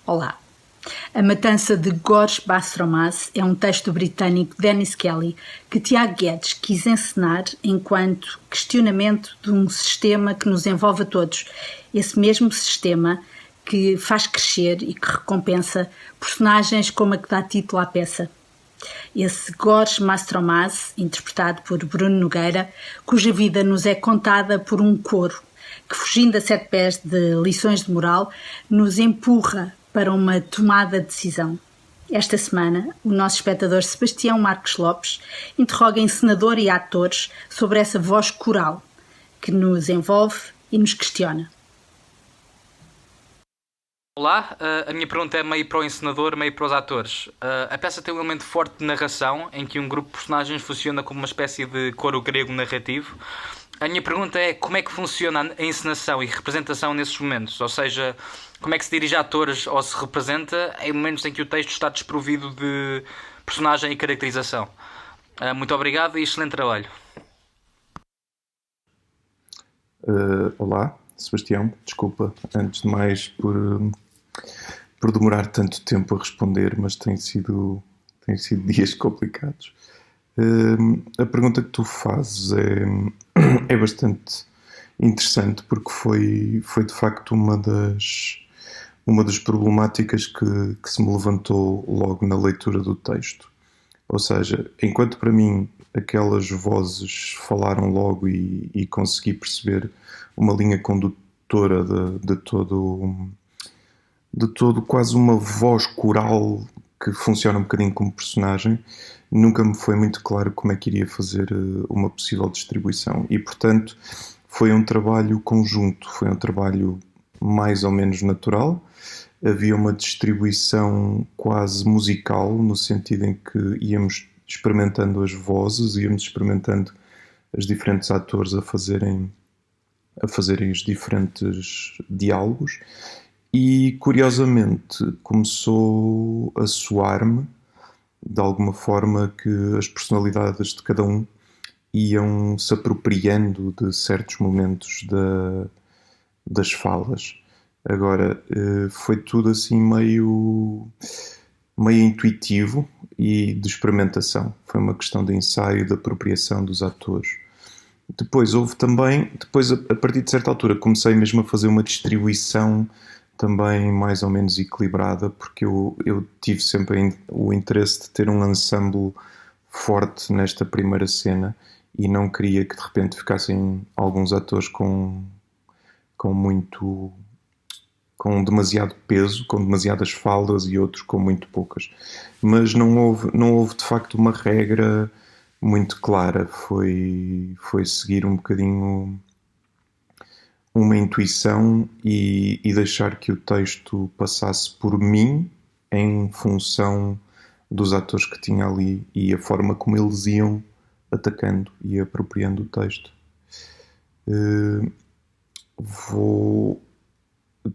Olá. A Matança de Gorges Bastromas é um texto do britânico Dennis Kelly que Tiago Guedes quis encenar enquanto questionamento de um sistema que nos envolve a todos. Esse mesmo sistema que faz crescer e que recompensa personagens como a que dá título à peça. Esse Gorges Bastromas, interpretado por Bruno Nogueira, cuja vida nos é contada por um coro que, fugindo a sete pés de lições de moral, nos empurra para uma tomada de decisão. Esta semana, o nosso espectador Sebastião Marques Lopes interroga encenador e atores sobre essa voz coral que nos envolve e nos questiona. Olá, a minha pergunta é meio para o encenador, meio para os atores. A peça tem um elemento forte de narração, em que um grupo de personagens funciona como uma espécie de coro grego narrativo. A minha pergunta é como é que funciona a encenação e representação nesses momentos? Ou seja, como é que se dirige a atores ou se representa em momentos em que o texto está desprovido de personagem e caracterização? Muito obrigado e excelente trabalho. Olá, Sebastião, desculpa antes de mais por demorar tanto tempo a responder, mas têm sido dias complicados. A pergunta que tu fazes é bastante interessante porque foi de facto uma das problemáticas que se me levantou logo na leitura do texto. Ou seja, enquanto para mim aquelas vozes falaram logo e consegui perceber uma linha condutora de todo quase uma voz coral que funciona um bocadinho como personagem, nunca me foi muito claro como é que iria fazer uma possível distribuição. E, portanto, foi um trabalho conjunto, foi um trabalho mais ou menos natural. Havia uma distribuição quase musical, no sentido em que íamos experimentando as vozes, íamos experimentando os diferentes atores a fazerem os diferentes diálogos. E, curiosamente, começou a soar-me, de alguma forma, que as personalidades de cada um iam se apropriando de certos momentos das falas. Agora, foi tudo assim meio intuitivo e de experimentação. Foi uma questão de ensaio, de apropriação dos atores. Depois a partir de certa altura, comecei mesmo a fazer uma distribuição também mais ou menos equilibrada, porque eu tive sempre o interesse de ter um ensemble forte nesta primeira cena e não queria que de repente ficassem alguns atores com demasiado peso, com demasiadas falas e outros com muito poucas. Mas não houve de facto uma regra muito clara, foi seguir um bocadinho uma intuição e deixar que o texto passasse por mim em função dos atores que tinha ali e a forma como eles iam atacando e apropriando o texto.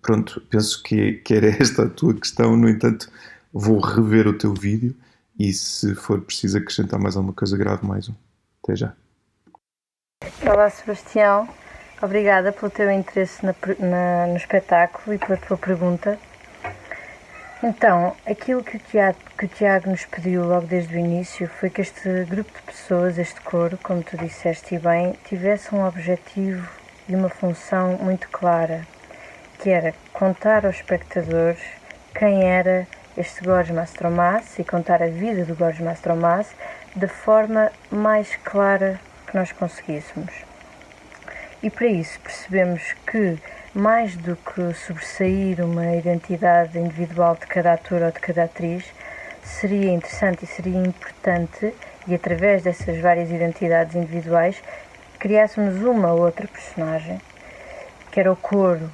Pronto, penso que era esta a tua questão, no entanto vou rever o teu vídeo e se for preciso acrescentar mais alguma coisa, grave mais um. Até já. Olá Sebastião, obrigada pelo teu interesse no espetáculo e pela tua pergunta. Então, aquilo que o Tiago nos pediu logo desde o início foi que este grupo de pessoas, este coro, como tu disseste e bem, tivesse um objetivo e uma função muito clara, que era contar aos espectadores quem era este Gorges Bastromas e contar a vida do Gorges Bastromas da forma mais clara que nós conseguíssemos. E para isso percebemos que, mais do que sobressair uma identidade individual de cada ator ou de cada atriz, seria interessante e seria importante, e através dessas várias identidades individuais, criássemos uma ou outra personagem, que era o coro,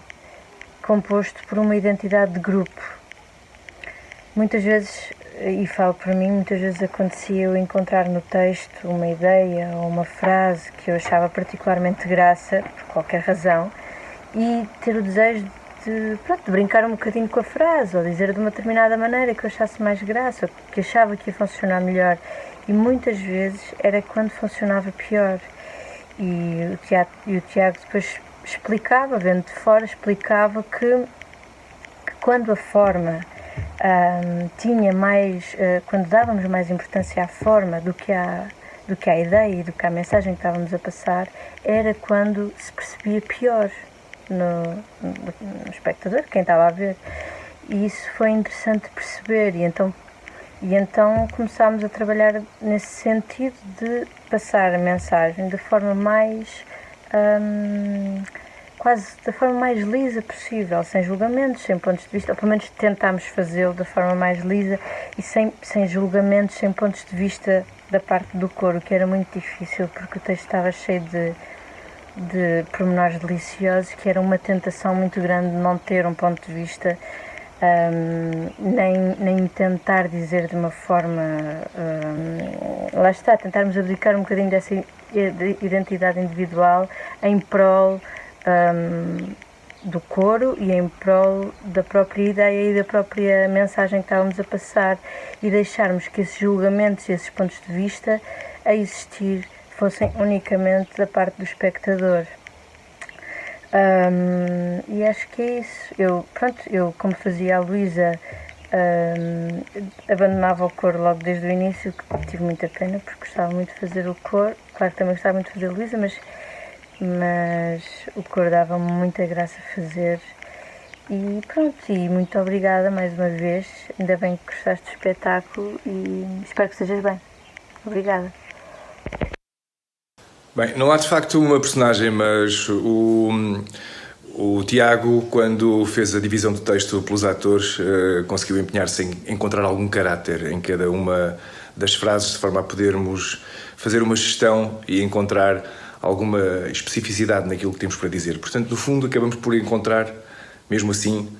composto por uma identidade de grupo. Muitas vezes, e falo por mim, muitas vezes acontecia eu encontrar no texto uma ideia ou uma frase que eu achava particularmente de graça, por qualquer razão, e ter o desejo de brincar um bocadinho com a frase, ou dizer de uma determinada maneira que eu achasse mais graça, ou que achava que ia funcionar melhor. E muitas vezes era quando funcionava pior. E o Tiago depois explicava, vendo de fora, explicava que quando a forma tinha mais, quando dávamos mais importância à forma do que à ideia e do que à mensagem que estávamos a passar, era quando se percebia pior no espectador, quem estava a ver. E isso foi interessante perceber, e então começámos a trabalhar nesse sentido de passar a mensagem de forma mais quase da forma mais lisa possível, sem julgamentos, sem pontos de vista, ou pelo menos tentámos fazê-lo da forma mais lisa e sem julgamentos, sem pontos de vista da parte do coro, que era muito difícil porque o texto estava cheio de pormenores deliciosos, que era uma tentação muito grande de não ter um ponto de vista, nem tentar dizer de uma forma, lá está, tentarmos abdicar um bocadinho dessa identidade individual em prol do coro e em prol da própria ideia e da própria mensagem que estávamos a passar, e deixarmos que esses julgamentos e esses pontos de vista a existir fossem unicamente da parte do espectador. E acho que é isso. Eu como fazia a Luísa, abandonava o coro logo desde o início, que tive muita pena porque gostava muito de fazer o coro. Claro que também gostava muito de fazer a Luísa, mas o coro dava-me muita graça fazer. E pronto, e muito obrigada mais uma vez. Ainda bem que gostaste do espetáculo e espero que estejas bem. Obrigada. Bem, não há de facto uma personagem, mas o Tiago, quando fez a divisão do texto pelos atores, conseguiu empenhar-se em encontrar algum caráter em cada uma das frases, de forma a podermos fazer uma gestão e encontrar alguma especificidade naquilo que temos para dizer. Portanto, no fundo, acabamos por encontrar, mesmo assim,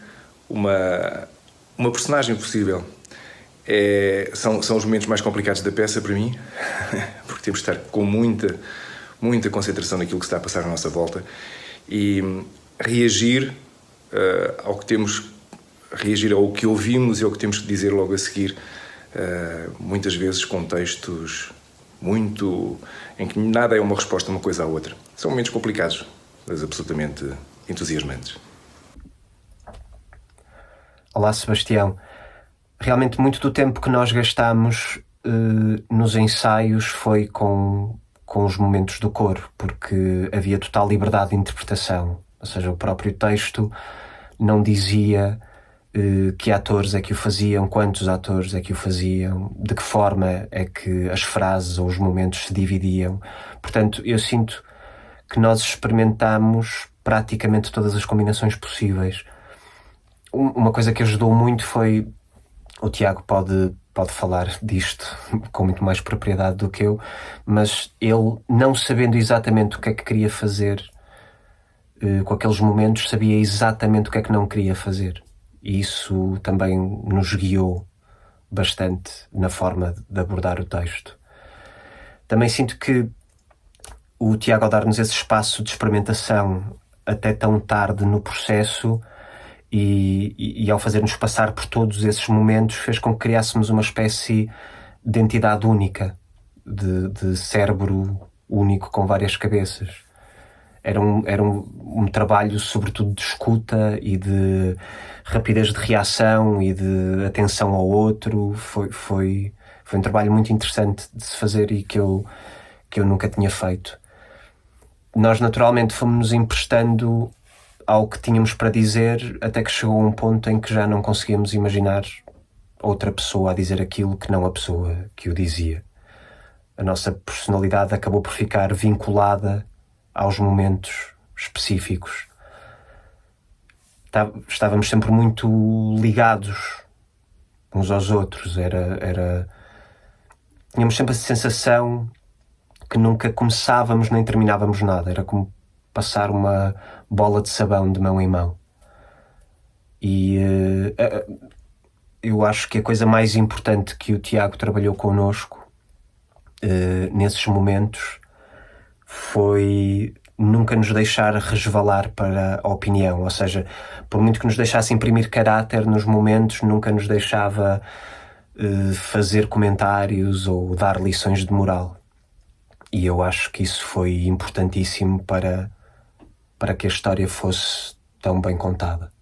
uma personagem possível. São os momentos mais complicados da peça para mim, porque temos de estar com muita concentração naquilo que se está a passar à nossa volta e reagir ao que ouvimos e ao que temos que dizer logo a seguir, muitas vezes com textos em que nada é uma resposta uma coisa à outra. São momentos complicados, mas absolutamente entusiasmantes. Olá, Sebastião. Realmente muito do tempo que nós gastamos nos ensaios foi com os momentos do coro, porque havia total liberdade de interpretação. Ou seja, o próprio texto não dizia que atores é que o faziam, quantos atores é que o faziam, de que forma é que as frases ou os momentos se dividiam. Portanto, eu sinto que nós experimentámos praticamente todas as combinações possíveis. Uma coisa que ajudou muito foi, o Tiago pode falar disto com muito mais propriedade do que eu, mas ele, não sabendo exatamente o que é que queria fazer com aqueles momentos, sabia exatamente o que é que não queria fazer. E isso também nos guiou bastante na forma de abordar o texto. Também sinto que o Tiago, ao dar-nos esse espaço de experimentação até tão tarde no processo e ao fazer-nos passar por todos esses momentos, fez com que criássemos uma espécie de entidade única, de cérebro único com várias cabeças. Era um trabalho sobretudo de escuta e de rapidez de reação e de atenção ao outro. Foi um trabalho muito interessante de se fazer e que eu nunca tinha feito. Nós naturalmente fomos-nos emprestando ao que tínhamos para dizer, até que chegou a um ponto em que já não conseguíamos imaginar outra pessoa a dizer aquilo que não a pessoa que o dizia. A nossa personalidade acabou por ficar vinculada aos momentos específicos. Estávamos sempre muito ligados uns aos outros. Tínhamos sempre a sensação que nunca começávamos nem terminávamos nada. Era como passar uma bola de sabão de mão em mão. E eu acho que a coisa mais importante que o Tiago trabalhou connosco nesses momentos foi nunca nos deixar resvalar para a opinião. Ou seja, por muito que nos deixasse imprimir caráter nos momentos, nunca nos deixava fazer comentários ou dar lições de moral. E eu acho que isso foi importantíssimo para que a história fosse tão bem contada.